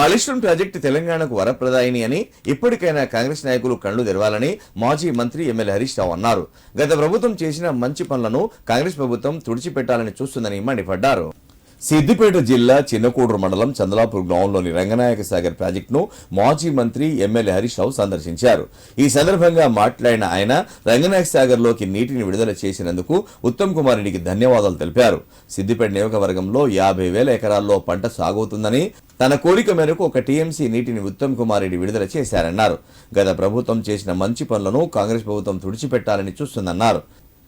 Kaleshwaram project తెలంగాణకు వరప్రదాయిని అని ఇప్పటికైనా కాంగ్రెస్ నాయకులు కళ్లు తెరవాలని మాజీ మంత్రి ఎమ్మెల్యే హరీష్ రావు అన్నారు. గత ప్రభుత్వం చేసిన మంచి పనులను కాంగ్రెస్ ప్రభుత్వం తుడిచిపెట్టాలని చూస్తుందని మండిపడ్డారు. సిద్దిపేట జిల్లా చిన్నకూడూరు మండలం చందలాపూర్ గ్రామంలోని రంగనాయక సాగర్ ప్రాజెక్టును మాజీ మంత్రి ఎమ్మెల్యే హరీష్ రావు సందర్శించారు. ఈ సందర్భంగా మాట్లాడిన ఆయన రంగనాయక సాగర్ లోకి నీటిని విడుదల చేసినందుకు ఉత్తమ్ కుమార్ రెడ్డికి ధన్యవాదాలు తెలిపారు. సిద్దిపేట నియోజకవర్గంలో 50,000 ఎకరాల్లో పంట సాగవుతుందని, తన కోరిక మేరకు 1 టీఎంసీ నీటిని ఉత్తమ్ కుమార్ రెడ్డి విడుదల చేశారన్నారు. గత ప్రభుత్వం చేసిన మంచి పనులను కాంగ్రెస్ ప్రభుత్వం తుడిచిపెట్టాలని చూస్తుందన్నారు.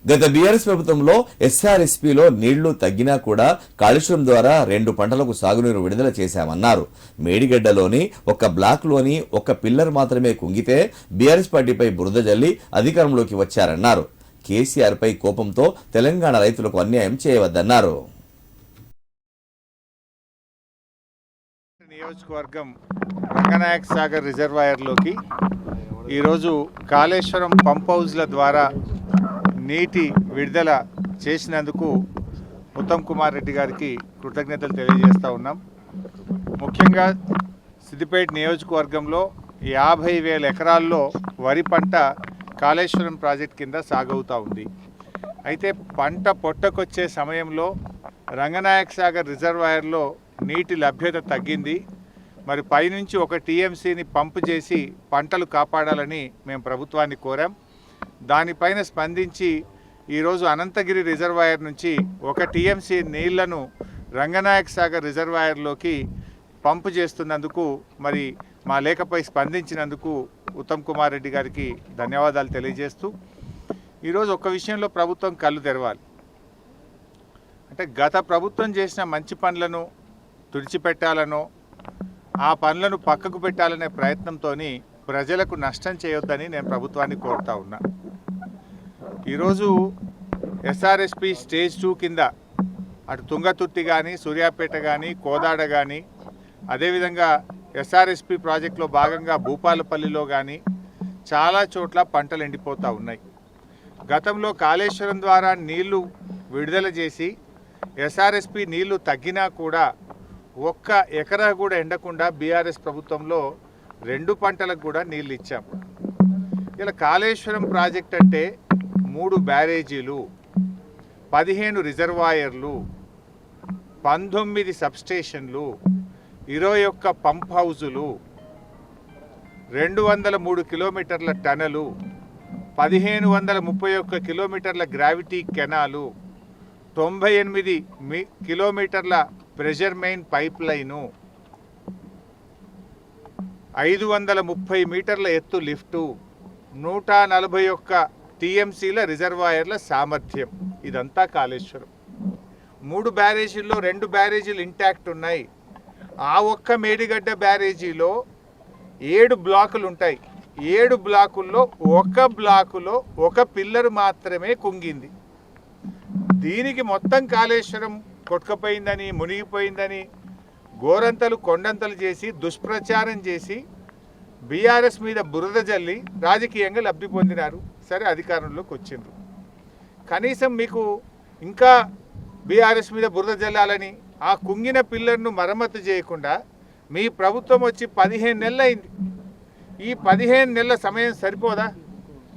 గత బీఆర్ఎస్ ప్రభుత్వంలో ఎస్ఆర్ఎస్పీలో నీళ్లు తగ్గినా కూడా కాళేశ్వరం ద్వారా 2 పంటలకు సాగునీరు విడుదల చేశామన్నారు. మేడిగడ్డలోని ఒక బ్లాక్లోని ఒక పిల్లర్ మాత్రమే కుంగితే బీఆర్ఎస్ పార్టీపై బురద జల్లి అధికారంలోకి వచ్చారన్నారు. కేసీఆర్ పై కోపంతో తెలంగాణ రైతులకు అన్యాయం చేయవద్దన్నారు. నియోజకవర్గం రంగనాయక సాగర్ రిజర్వాయర్లోకి ఈరోజు కాళేశ్వరం పంప్ హౌజ్ల ద్వారా నీటి విడుదల చేసినందుకు ఉత్తమ్ కుమార్ రెడ్డి గారికి కృతజ్ఞతలు తెలియజేస్తూ ఉన్నాం. ముఖ్యంగా సిద్దిపేట నియోజకవర్గంలో 50,000 ఎకరాల్లో వరి పంట కాళేశ్వరం ప్రాజెక్ట్ కింద సాగవుతూ ఉంది. అయితే పంట పొట్టకొచ్చే సమయంలో రంగనాయక సాగర్ రిజర్వాయర్లో నీటి లభ్యత తగ్గింది. మరి పైనుంచి 1 టీఎంసీని పంపు చేసి పంటలు కాపాడాలని మేము ప్రభుత్వాన్ని కోరాం. దానిపైన స్పందించి ఈరోజు అనంతగిరి రిజర్వాయర్ నుంచి 1 టీఎంసీ నీళ్లను రంగనాయక సాగర్ రిజర్వాయర్లోకి పంపు చేస్తున్నందుకు మరి మా లేఖపై స్పందించినందుకు ఉత్తమ్ కుమార్ రెడ్డి గారికి ధన్యవాదాలు తెలియజేస్తూ ఈరోజు ఒక విషయంలో ప్రభుత్వం కళ్ళు తెరవాలి. అంటే గత ప్రభుత్వం చేసిన మంచి పనులను తుడిచిపెట్టాలనో ఆ పనులను పక్కకు పెట్టాలనే ప్రయత్నంతో ప్రజలకు నష్టం చేయొద్దని నేను ప్రభుత్వాన్ని కోరుతా ఉన్నా. ఈరోజు ఎస్ఆర్ఎస్పి స్టేజ్ 2 కింద అటు తుంగతుర్తి కానీ, సూర్యాపేట కానీ, కోదాడ కానీ, అదేవిధంగా ఎస్ఆర్ఎస్పి ప్రాజెక్టులో భాగంగా భూపాలపల్లిలో కానీ చాలా చోట్ల పంటలు ఎండిపోతూ ఉన్నాయి. గతంలో కాళేశ్వరం ద్వారా నీళ్లు విడుదల చేసి ఎస్ఆర్ఎస్పి నీళ్లు తగ్గినా కూడా 1 ఎకరా కూడా ఎండకుండా బీఆర్ఎస్ ప్రభుత్వంలో 2 పంటలకు కూడా నీళ్ళు ఇచ్చాం. ఇలా కాళేశ్వరం ప్రాజెక్ట్ అంటే 3 బ్యారేజీలు, 15 రిజర్వాయర్లు, 19 సబ్స్టేషన్లు, 21 పంప్ హౌజులు, 203 కిలోమీటర్ల టనలు, 1531 కిలోమీటర్ల గ్రావిటీ కెనాలు, 98 కిలోమీటర్ల ప్రెషర్ మెయిన్ పైప్ లైను, 530 మీటర్ల ఎత్తు లిఫ్టు, 141 టీఎంసీల రిజర్వాయర్ల సామర్థ్యం. ఇదంతా కాళేశ్వరం. 3 బ్యారేజీల్లో 2 బ్యారేజీలు ఇంటాక్ట్ ఉన్నాయి. ఆ ఒక్క మేడిగడ్డ బ్యారేజీలో 7 బ్లాకులు ఉంటాయి. 7 బ్లాకుల్లో 1 బ్లాకులో 1 పిల్లర్ మాత్రమే కుంగింది. దీనికి మొత్తం కాళేశ్వరం కొట్టుకుపోయిందని, మునిగిపోయిందని గోరంతలు కొండంతలు చేసి దుష్ప్రచారం చేసి బీఆర్ఎస్ మీద బురద జల్లి రాజకీయంగా లబ్ధి పొందినారు. సరే, అధికారంలోకి వచ్చిండ్రు. కనీసం మీకు ఇంకా బీఆర్ఎస్ మీద బురద జల్లాలని ఆ కుంగిన పిల్లర్ను మరమ్మతు చేయకుండా మీ ప్రభుత్వం వచ్చి 15 నెలలు అయింది. ఈ 15 నెలల సమయం సరిపోదా?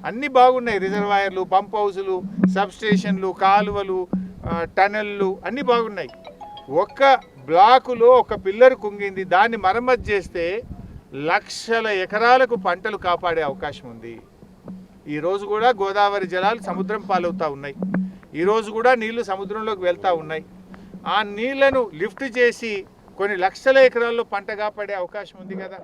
అన్నీ బాగున్నాయి. రిజర్వాయర్లు, పంప్ హౌజులు, సబ్స్టేషన్లు, కాలువలు, టనెళ్ళు అన్నీ బాగున్నాయి. 1 బ్లాకులో 1 పిల్లర్ కుంగింది. దాన్ని మరమ్మతు చేస్తే లక్షల ఎకరాలకు పంటలు కాపాడే అవకాశం ఉంది. ఈరోజు కూడా గోదావరి జలాలు సముద్రం పాలవుతూ ఉన్నాయి. ఈరోజు కూడా నీళ్లు సముద్రంలోకి వెళ్తూ ఉన్నాయి. ఆ నీళ్లను లిఫ్ట్ చేసి కొన్ని లక్షల ఎకరాల్లో పంట కాపాడే అవకాశం ఉంది కదా.